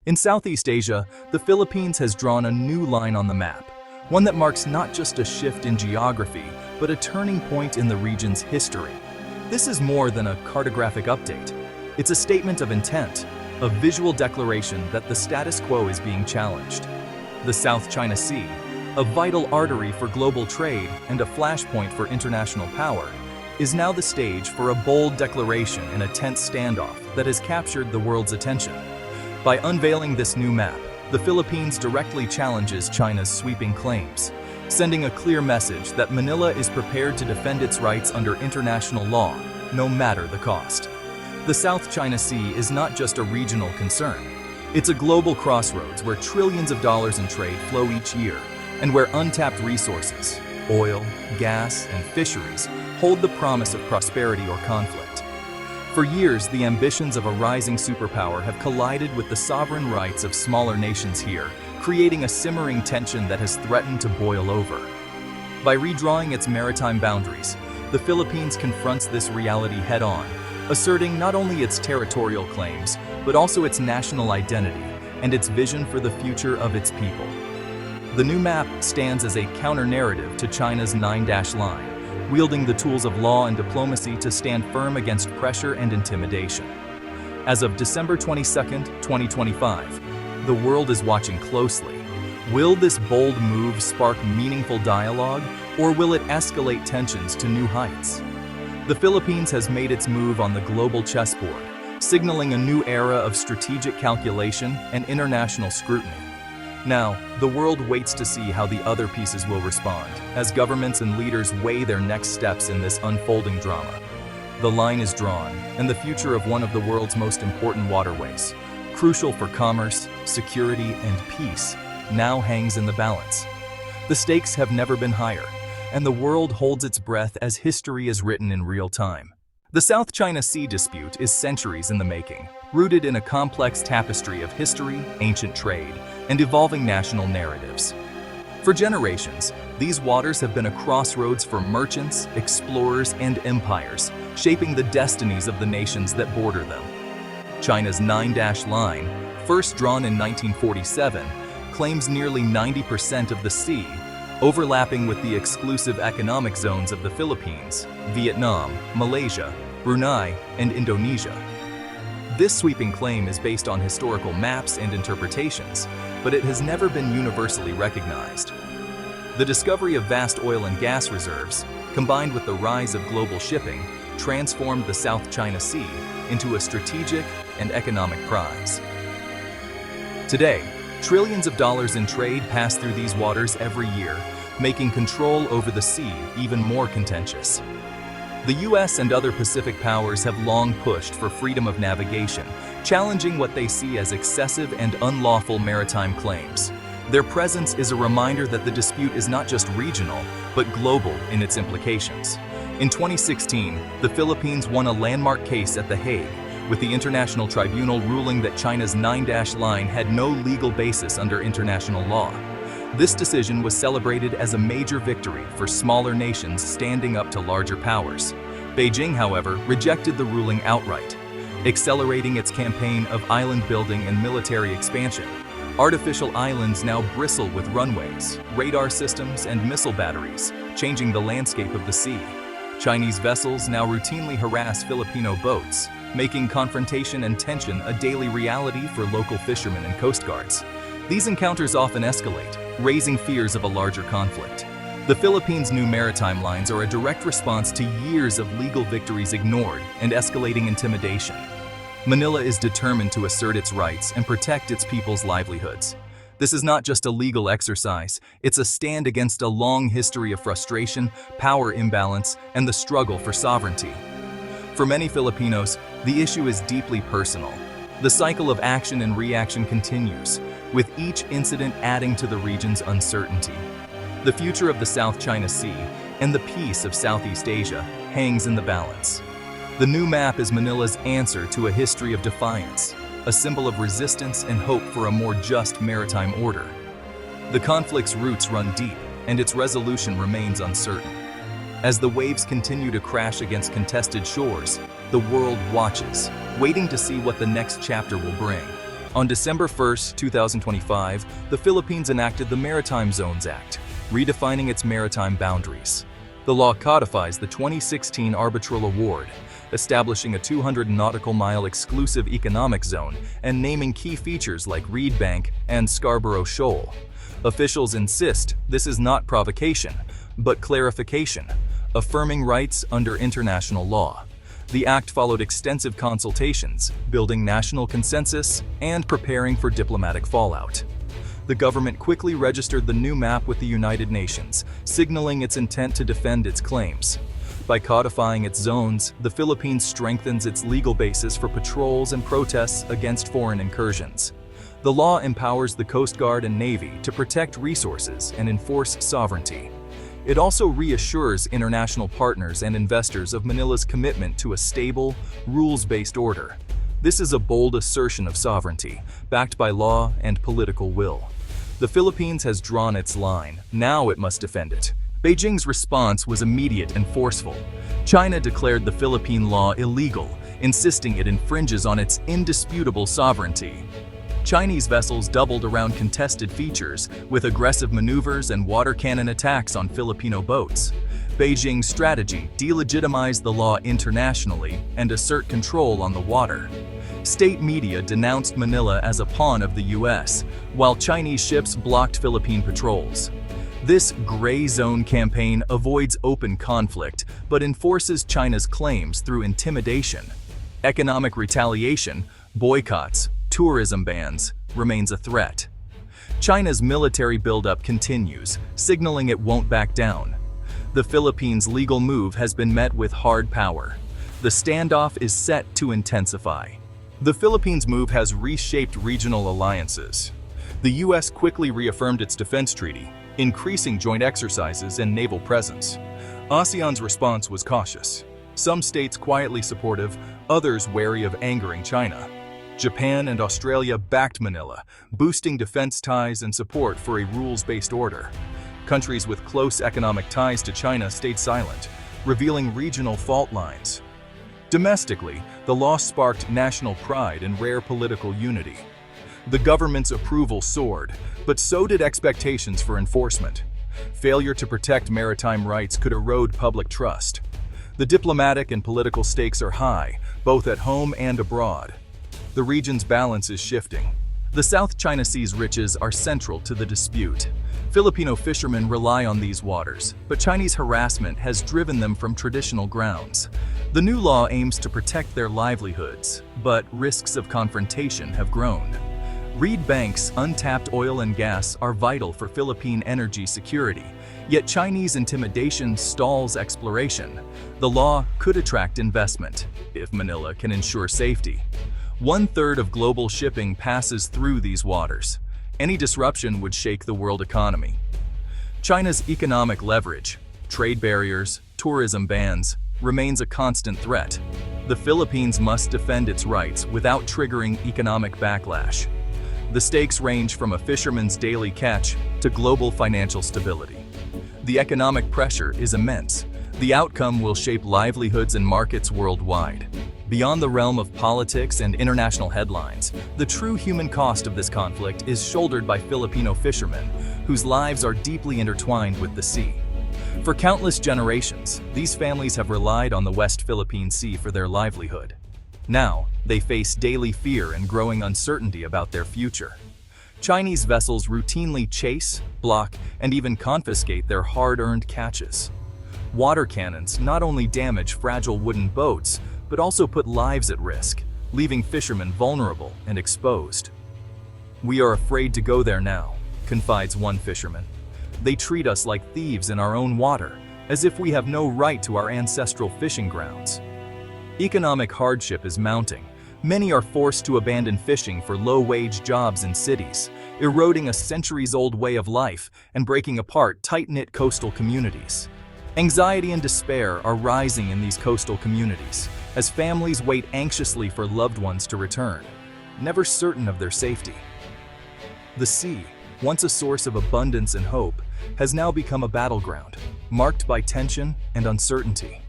In Southeast Asia, the Philippines has drawn a new line on the map, one that marks not just a shift in geography, but a turning point in the region's history. This is more than a cartographic update. It's a statement of intent, a visual declaration that the status quo is being challenged. The South China Sea, a vital artery for global trade and a flashpoint for international power, is now the stage for a bold declaration in a tense standoff that has captured the world's attention. By unveiling this new map, the Philippines directly challenges China's sweeping claims, sending a clear message that Manila is prepared to defend its rights under international law, no matter the cost. The South China Sea is not just a regional concern. It's a global crossroads where trillions of dollars in trade flow each year, and where untapped resources, oil, gas, and fisheries hold the promise of prosperity or conflict. For years, the ambitions of a rising superpower have collided with the sovereign rights of smaller nations here, creating a simmering tension that has threatened to boil over. By redrawing its maritime boundaries, the Philippines confronts this reality head-on, asserting not only its territorial claims, but also its national identity and its vision for the future of its people. The new map stands as a counter-narrative to China's 9-dash line, wielding the tools of law and diplomacy to stand firm against pressure and intimidation. As of December 22, 2025, the world is watching closely. Will this bold move spark meaningful dialogue, or will it escalate tensions to new heights? The Philippines has made its move on the global chessboard, signaling a new era of strategic calculation and international scrutiny. Now, the world waits to see how the other pieces will respond, as governments and leaders weigh their next steps in this unfolding drama. The line is drawn, and the future of one of the world's most important waterways, crucial for commerce, security, and peace, now hangs in the balance. The stakes have never been higher, and the world holds its breath as history is written in real time. The South China Sea dispute is centuries in the making, rooted in a complex tapestry of history, ancient trade, and evolving national narratives. For generations, these waters have been a crossroads for merchants, explorers, and empires, shaping the destinies of the nations that border them. China's 9-dash line, first drawn in 1947, claims nearly 90% of the sea, overlapping with the exclusive economic zones of the Philippines, Vietnam, Malaysia, Brunei, and Indonesia. This sweeping claim is based on historical maps and interpretations, but it has never been universally recognized. The discovery of vast oil and gas reserves, combined with the rise of global shipping, transformed the South China Sea into a strategic and economic prize. Today, trillions of dollars in trade pass through these waters every year, making control over the sea even more contentious. The US and other Pacific powers have long pushed for freedom of navigation, challenging what they see as excessive and unlawful maritime claims. Their presence is a reminder that the dispute is not just regional, but global in its implications. In 2016, the Philippines won a landmark case at The Hague, with the International Tribunal ruling that China's 9-dash line had no legal basis under international law. This decision was celebrated as a major victory for smaller nations standing up to larger powers. Beijing, however, rejected the ruling outright, accelerating its campaign of island building and military expansion. Artificial islands now bristle with runways, radar systems, and missile batteries, changing the landscape of the sea. Chinese vessels now routinely harass Filipino boats, making confrontation and tension a daily reality for local fishermen and coast guards. These encounters often escalate, raising fears of a larger conflict. The Philippines' new maritime lines are a direct response to years of legal victories ignored and escalating intimidation. Manila is determined to assert its rights and protect its people's livelihoods. This is not just a legal exercise, it's a stand against a long history of frustration, power imbalance, and the struggle for sovereignty. For many Filipinos, the issue is deeply personal. The cycle of action and reaction continues, with each incident adding to the region's uncertainty. The future of the South China Sea and the peace of Southeast Asia hangs in the balance. The new map is Manila's answer to a history of defiance, a symbol of resistance and hope for a more just maritime order. The conflict's roots run deep, and its resolution remains uncertain. As the waves continue to crash against contested shores, the world watches, waiting to see what the next chapter will bring. On December 1, 2025, the Philippines enacted the Maritime Zones Act, redefining its maritime boundaries. The law codifies the 2016 Arbitral Award, establishing a 200 nautical mile exclusive economic zone and naming key features like Reed Bank and Scarborough Shoal. Officials insist this is not provocation, but clarification, affirming rights under international law. The act followed extensive consultations, building national consensus, and preparing for diplomatic fallout. The government quickly registered the new map with the United Nations, signaling its intent to defend its claims. By codifying its zones, the Philippines strengthens its legal basis for patrols and protests against foreign incursions. The law empowers the Coast Guard and Navy to protect resources and enforce sovereignty. It also reassures international partners and investors of Manila's commitment to a stable, rules-based order. This is a bold assertion of sovereignty, backed by law and political will. The Philippines has drawn its line. Now it must defend it. Beijing's response was immediate and forceful. China declared the Philippine law illegal, insisting it infringes on its indisputable sovereignty. Chinese vessels doubled around contested features, with aggressive maneuvers and water cannon attacks on Filipino boats. Beijing's strategy delegitimized the law internationally and assert control on the water. State media denounced Manila as a pawn of the US, while Chinese ships blocked Philippine patrols. This gray zone campaign avoids open conflict, but enforces China's claims through intimidation. Economic retaliation, boycotts, tourism bans remains a threat. China's military buildup continues, signaling it won't back down. The Philippines' legal move has been met with hard power. The standoff is set to intensify. The Philippines' move has reshaped regional alliances. The US quickly reaffirmed its defense treaty, increasing joint exercises and naval presence. ASEAN's response was cautious. Some states quietly supportive, others wary of angering China. Japan and Australia backed Manila, boosting defense ties and support for a rules-based order. Countries with close economic ties to China stayed silent, revealing regional fault lines. Domestically, the law sparked national pride and rare political unity. The government's approval soared, but so did expectations for enforcement. Failure to protect maritime rights could erode public trust. The diplomatic and political stakes are high, both at home and abroad. The region's balance is shifting. The South China Sea's riches are central to the dispute. Filipino fishermen rely on these waters, but Chinese harassment has driven them from traditional grounds. The new law aims to protect their livelihoods, but risks of confrontation have grown. Reed Bank's untapped oil and gas are vital for Philippine energy security, yet Chinese intimidation stalls exploration. The law could attract investment, if Manila can ensure safety. 1/3 of global shipping passes through these waters. Any disruption would shake the world economy. China's economic leverage, trade barriers, tourism bans, remains a constant threat. The Philippines must defend its rights without triggering economic backlash. The stakes range from a fisherman's daily catch to global financial stability. The economic pressure is immense. The outcome will shape livelihoods and markets worldwide. Beyond the realm of politics and international headlines, the true human cost of this conflict is shouldered by Filipino fishermen, whose lives are deeply intertwined with the sea. For countless generations, these families have relied on the West Philippine Sea for their livelihood. Now, they face daily fear and growing uncertainty about their future. Chinese vessels routinely chase, block, and even confiscate their hard-earned catches. Water cannons not only damage fragile wooden boats, but also put lives at risk, leaving fishermen vulnerable and exposed. "We are afraid to go there now," confides one fisherman. "They treat us like thieves in our own water, as if we have no right to our ancestral fishing grounds." Economic hardship is mounting. Many are forced to abandon fishing for low-wage jobs in cities, eroding a centuries-old way of life and breaking apart tight-knit coastal communities. Anxiety and despair are rising in these coastal communities, as families wait anxiously for loved ones to return, never certain of their safety. The sea, once a source of abundance and hope, has now become a battleground, marked by tension and uncertainty.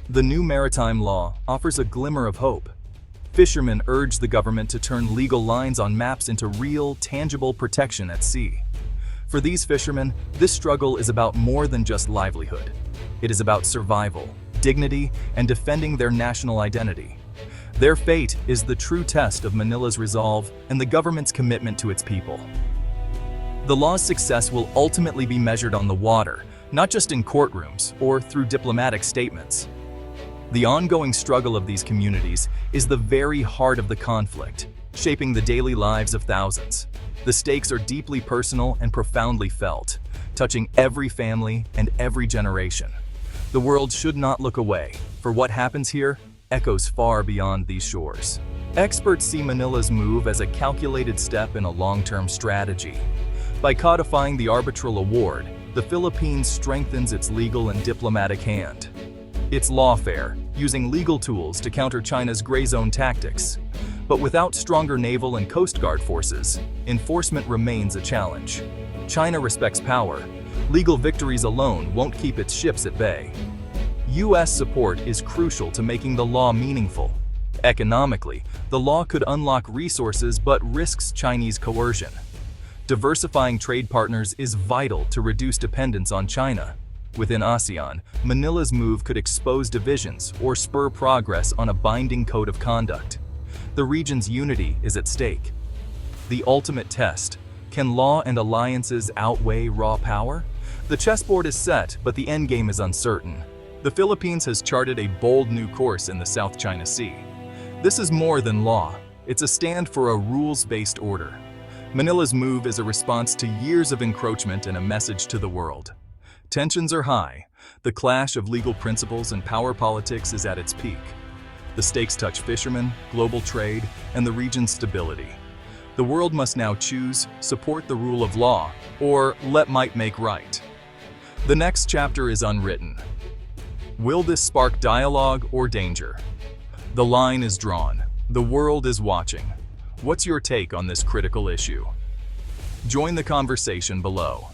The new maritime law offers a glimmer of hope. Fishermen urge the government to turn legal lines on maps into real, tangible protection at sea. For these fishermen, this struggle is about more than just livelihood. It is about survival, dignity, and defending their national identity. Their fate is the true test of Manila's resolve and the government's commitment to its people. The law's success will ultimately be measured on the water, not just in courtrooms or through diplomatic statements. The ongoing struggle of these communities is the very heart of the conflict, shaping the daily lives of thousands. The stakes are deeply personal and profoundly felt, touching every family and every generation. The world should not look away, for what happens here echoes far beyond these shores. Experts see Manila's move as a calculated step in a long-term strategy. By codifying the arbitral award, the Philippines strengthens its legal and diplomatic hand. It's lawfare, using legal tools to counter China's gray zone tactics. But without stronger naval and coast guard forces, enforcement remains a challenge. China respects power. Legal victories alone won't keep its ships at bay. US support is crucial to making the law meaningful. Economically, the law could unlock resources but risks Chinese coercion. Diversifying trade partners is vital to reduce dependence on China. Within ASEAN, Manila's move could expose divisions or spur progress on a binding code of conduct. The region's unity is at stake. The ultimate test: can law and alliances outweigh raw power? The chessboard is set, but the endgame is uncertain. The Philippines has charted a bold new course in the South China Sea. This is more than law. It's a stand for a rules-based order. Manila's move is a response to years of encroachment and a message to the world. Tensions are high. The clash of legal principles and power politics is at its peak. The stakes touch fishermen, global trade, and the region's stability. The world must now choose: support the rule of law, or let might make right. The next chapter is unwritten. Will this spark dialogue or danger? The line is drawn. The world is watching. What's your take on this critical issue? Join the conversation below.